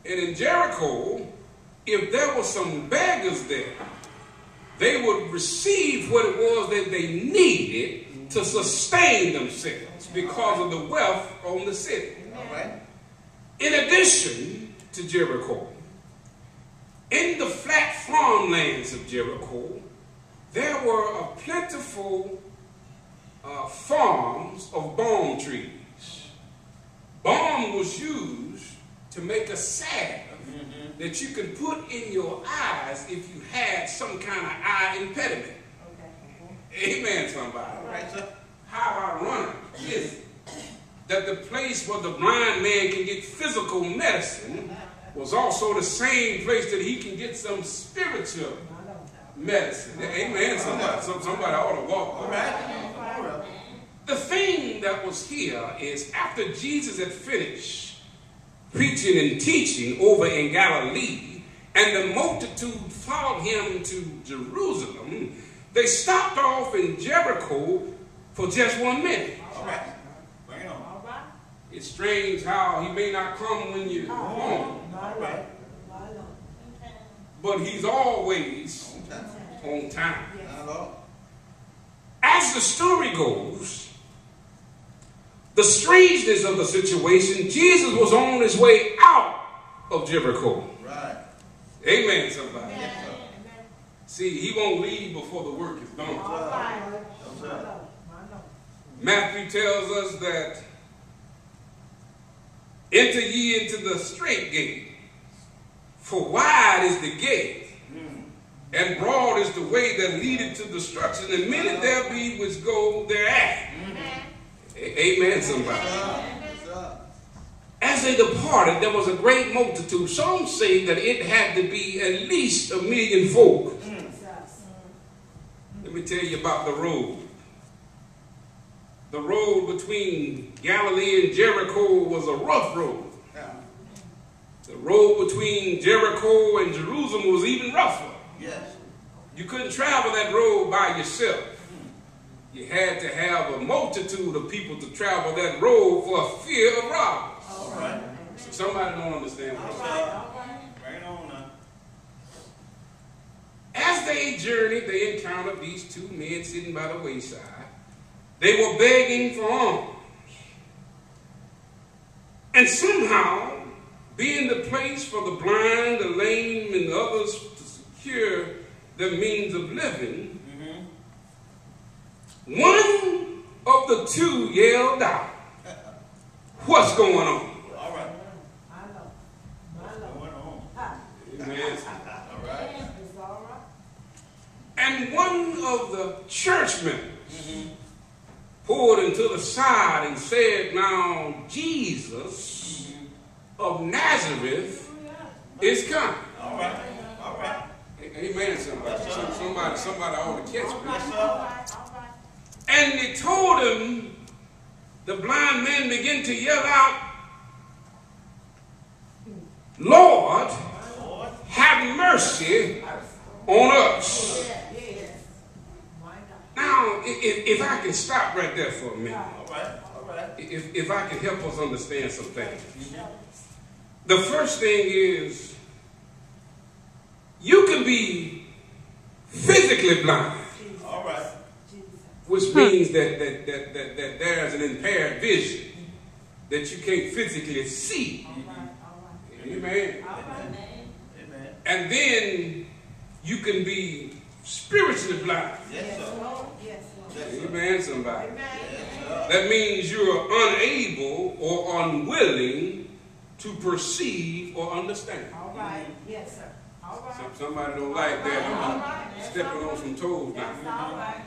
And in Jericho, if there were some beggars there, they would receive what it was that they needed to sustain themselves because of the wealth on the city. All right. In addition to Jericho, in the flat farmlands of Jericho, there were a plentiful farms of balm trees. Balm was used to make a salve that you could put in your eyes if you had some kind of eye impediment. Okay. Amen, somebody. All right, sir. How ironic is it that the place where the blind man can get physical medicine was also the same place that he can get some spiritual medicine. Amen, somebody. Somebody ought to walk. All right. The thing that was here is after Jesus had finished preaching and teaching over in Galilee, and the multitude followed him to Jerusalem, they stopped off in Jericho for just 1 minute. All right. Bring it on. All right. It's strange how he may not come when you're home, All right. but he's always on time. Hello. As the story goes, the strangeness of the situation, Jesus was on his way out of Jericho. Right. Amen, somebody. Yes, sir. See, he won't leave before the work is done. All right. Yes, sir. Matthew tells us that, enter ye into the straight gate, for wide is the gate, and broad is the way that leadeth to destruction, and many there be which go thereat. Amen, somebody. Yes, sir. As they departed, there was a great multitude. Some say that it had to be at least 1 million folk. Let me tell you about the road. The road between Galilee and Jericho was a rough road. Yeah. The road between Jericho and Jerusalem was even rougher. Yes. You couldn't travel that road by yourself. You had to have a multitude of people to travel that road for fear of robbers. All right. Somebody don't understand what I'm saying. Bring it on now. As they journeyed, they encountered these two men sitting by the wayside. They were begging for alms. And somehow, being the place for the blind, the lame, and others to secure their means of living, one of the two yelled out, "What's going on?" All right. What's going on? Amen. All right. It's all right. And one of the churchmen pulled him to the side and said, "Now Jesus of Nazareth is coming." All right. All right. Amen, somebody. Somebody ought to catch me. Yes, sir. All right. And they told him, the blind man began to yell out, "Lord, have mercy on us." Now, if I can stop right there for a minute. All right. All right. If I can help us understand some things. The first thing is, you can be physically blind, All right. which means that there's an impaired vision, that you can't physically see. Amen. Amen. And then you can be spiritually blind. Yes, sir. Yes, sir. Amen, somebody. Yes, sir. That means you're unable or unwilling to perceive or understand. All right. Yes, sir. All right. Somebody don't like that. All I'm right. stepping on some toes That's now. all right.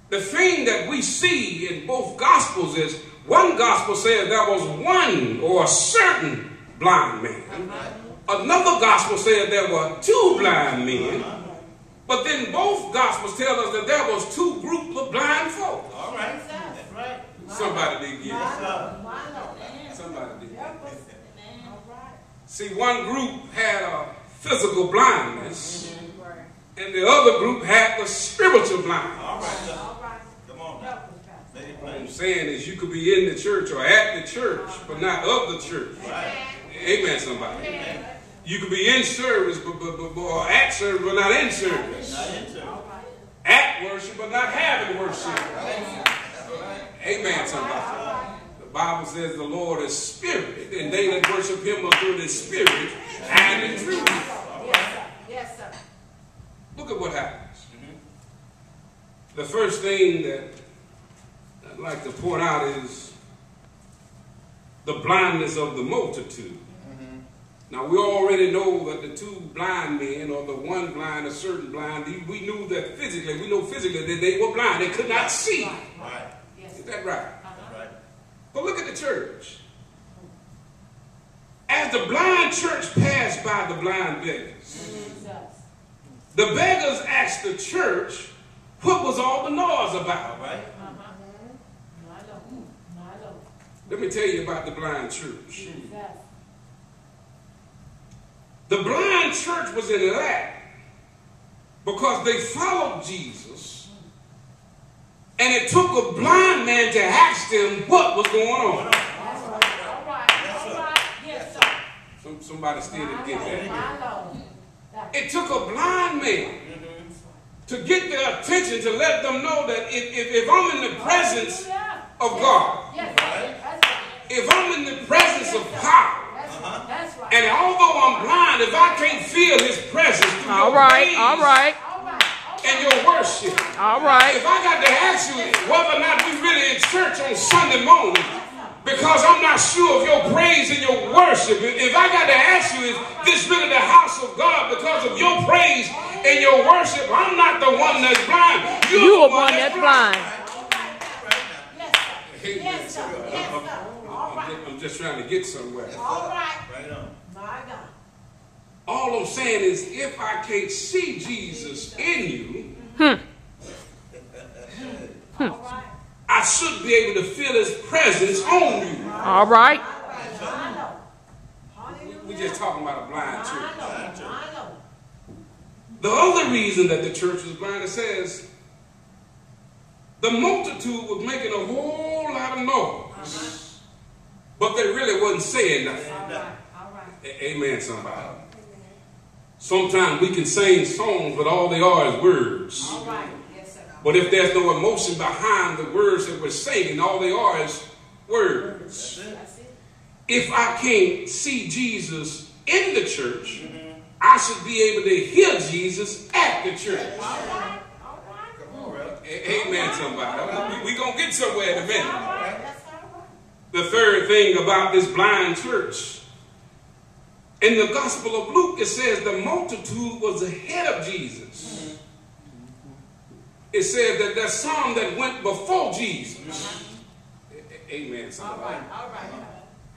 The thing that we see in both gospels is, one gospel says there was one or a certain blind man. Another gospel said there were two blind men. But then both gospels tell us that there was two groups of blind folk. All right. That's right. Somebody did get it. Somebody did. See, one group had a physical blindness, and the other group had the spiritual blindness. All right, sir. Come on now. Let it What I'm play. saying is, you could be in the church or at the church, but not of the church. Right. Amen, somebody. Amen. You could be in service, or at service, but not in service. At worship, but not having worship. Amen, somebody. The Bible says the Lord is spirit, and they that worship him are through the spirit and in truth. Yes, sir. Yes, sir. Look at what happens. The first thing that I'd like to point out is the blindness of the multitude. Now, we already know that the two blind men, or the one blind, a certain blind, we knew that physically, we know physically that they were blind. They could not see. Right. Is that right? Right. But look at the church. As the blind church passed by the blind beggars, the beggars asked the church, what was all the noise about? Right. Let me tell you about the blind church. The blind church was in lack because they followed Jesus, and it took a blind man to ask them what was going on. All right. Yes, sir. Somebody still didn't get that. It took a blind man to get their attention, to let them know that if I'm in the presence of God, if I'm in the presence of power, and although I'm blind, if I can't feel his presence through your praise and your worship, if I got to ask you whether or not we really in church on Sunday morning, because I'm not sure of your praise and your worship, if I got to ask you, is this really the house of God because of your praise and your worship? I'm not the one that's blind. You're the one that's blind. Yes, sir. Yes, sir. I'm just trying to get somewhere. All right. Right on. My God. All I'm saying is, if I can't see Jesus in you, I should be able to feel his presence on you. All right. We're just talking about a blind church. The other reason that the church was blind, it says, the multitude was making a whole lot of noise, but they really wasn't saying nothing. Amen, somebody. Sometimes we can sing songs, but all they are is words. But if there's no emotion behind the words that we're singing, all they are is words. If I can't see Jesus in the church, I should be able to hear Jesus at the church. Amen, somebody. We're going to get somewhere in a minute. The third thing about this blind church, in the Gospel of Luke, it says the multitude was ahead of Jesus. It said that there's some that went before Jesus. Amen, somebody.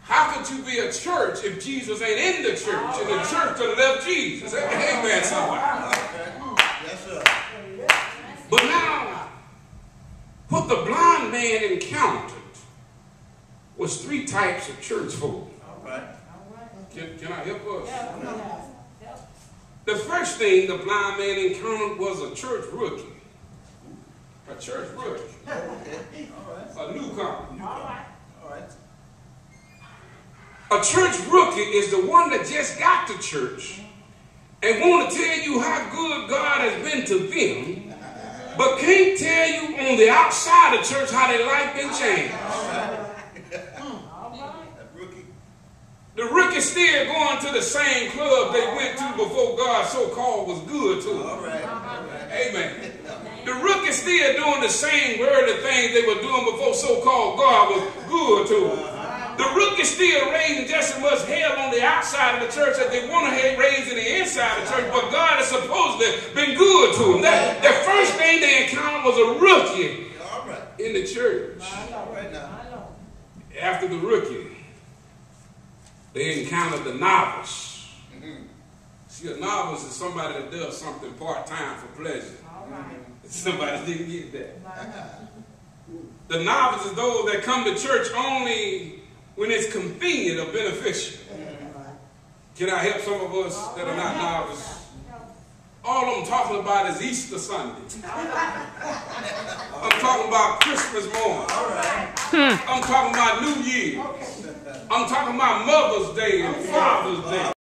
How could you be a church if Jesus ain't in the church and the church to left Jesus? Amen, somebody. Yes, sir. But now, what the blind man encountered was three types of church folk. All right. Can I help us? The first thing the blind man encountered was a church rookie. A church rookie. A newcomer. All right. A church rookie is the one that just got to church and want to tell you how good God has been to them, but can't tell you on the outside of church how their life been changed. The rookie's still going to the same club they went to before God so-called was good to them. All right. Amen. The rookie's still doing the same worldly things they were doing before so-called God was good to them. The rookie's still raising just as much hell on the outside of the church as they want to raise in the inside of the church, but God has supposedly been good to them. The first thing they encountered was a rookie in the church. After the rookie, they encountered the novice. See, a novice is somebody that does something part-time for pleasure. Somebody didn't get that. The novice is those that come to church only when it's convenient or beneficial. Can I help some of us that are not novices? All I'm talking about is Easter Sunday. I'm talking about Christmas morning. I'm talking about New Year. I'm talking about Mother's Day and Father's